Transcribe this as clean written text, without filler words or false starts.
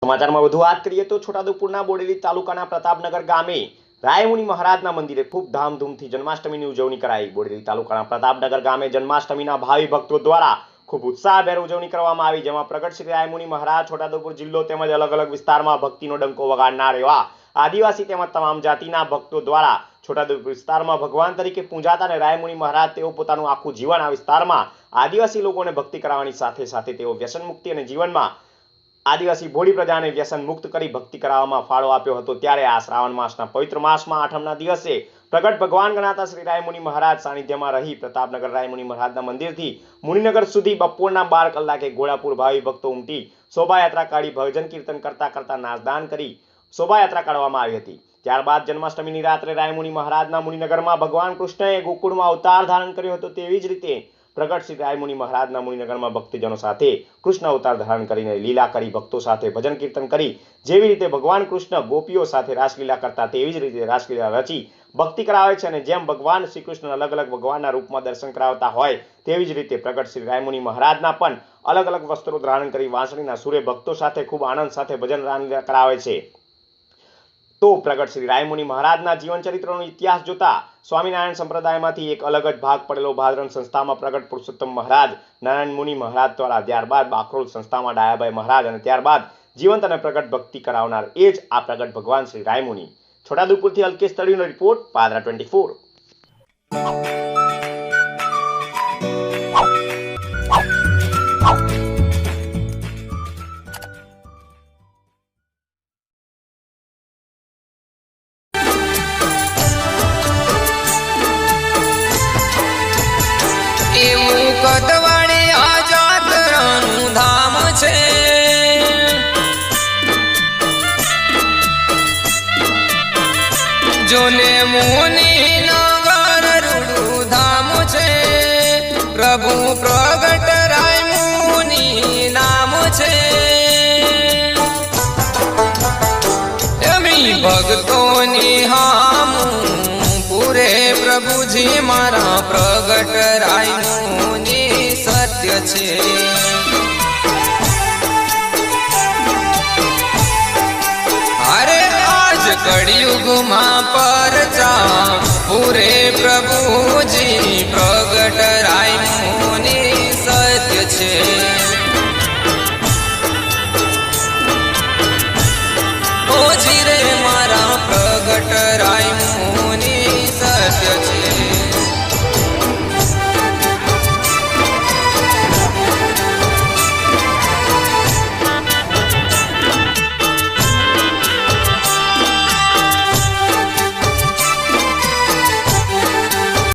સમાચારમાં વધુ વાત કરીએ તો છોટાઉદેપુરના બોડેલી તાલુકાના પ્રતાપનગર ગામે રાયમુનિ મહારાજના મંદિરે ખૂબ ધામધૂમથી જન્માષ્ટમીની ઉજવણી કરાઈ। બોડેલી તાલુકાના પ્રતાપનગર ગામે જન્માષ્ટમીના ભાવિ ભક્તો દ્વારા ખૂબ ઉત્સાહભેર ઉજવણી કરવામાં આવી, જેમાં પ્રગટ શ્રી રાયમુનિ મહારાજ છોટાઉદેપુર જિલ્લો તેમજ અલગ અલગ વિસ્તારમાં ભક્તિનો ડંકો વગાડનાર એવા આદિવાસી તેમજ તમામ જાતિના ભક્તો દ્વારા છોટાઉદેપુર વિસ્તારમાં ભગવાન તરીકે પૂજાતા અને રાયમુનિ મહારાજ તેઓ પોતાનું આખું જીવન આ વિસ્તારમાં આદિવાસી લોકોને ભક્તિ કરાવવાની સાથે સાથે તેઓ વ્યસન મુક્તિ અને જીવનમાં आदिवासी भोड़ी प्रजाने व्यसन मुक्त करी भक्ति कराववामां फाळो आप्यो हतो। त्यारे आ श्रावण मासना पवित्र मासमां आठमना दिवसे प्रगट भगवान गणाता श्री रायमुनि महाराज सानिध्यमां रही प्रतापनगर रायमुनि महाराजना मंदिरथी मुनिनगर सुधी बपोरना 12 कलाके घोड़ापुर भावी भक्तो उमटी शोभायात्रा काढी भजन कीर्तन करता करता नाचदान करी शोभायात्रा काढवामां आवी हती। त्यारबाद जन्माष्टमीनी रात्रे रायमुनि महाराजना मुनिनगरमां भगवान कृष्णए गोकुळमां अवतार धारण कर्यो हतो। तेवी ज रीते प्रगट श्री रायमुनि महाराजना मुनिनगरमां भक्तजनों साथे कृष्ण अवतार धारण करीने लीला करी भक्तों साथे भजन कीर्तन करी जेवी रीते भगवान कृष्ण गोपीओ साथे रासलीला करता तेवी ज रीते रासलीला रची भक्ति करावे छे अने जेम भगवान श्री कृष्ण अलग अलग भगवानना रूपमां दर्शन करावता होय तेवी ज रीते प्रगट श्री रायमुनि महाराजना पण अलग अलग वस्त्रो धारण करी वांसळीना सूरे भक्तों साथे खूब आनंद साथे भजन रासलीला करावे छे। तो प्रगट श्री रायमुनि महाराजना जीवन चरित्रनो इतिहास जोता स्वामीनारायण संप्रदायमांथी एक अलग ज भाग पड़ेलो भादरण संस्थामां प्रगट पुरुषोत्तम महाराज नारायण मुनि महाराज द्वारा त्यारबाद बाकरोल संस्थामां डायाभाई महाराज अने त्यारबाद जीवंत अने प्रगट भक्ति करावनार ए ज आ प्रगट भगवान श्री रायमुनि। छोटाउदेपुरथी अल्केश तळीनो रिपोर्ट, पादरा 24। कटवाड़ी आजातरानु धाम छे, जोने मुनि नगर रूडू धाम छे, प्रभु प्रगट रायमुनि नाम छे। एमी भक्तोनी हाम पूरे प्रभुजी मारा प्रगट रायमुनि सत्य छे। अरे आज कलियुग मां परचा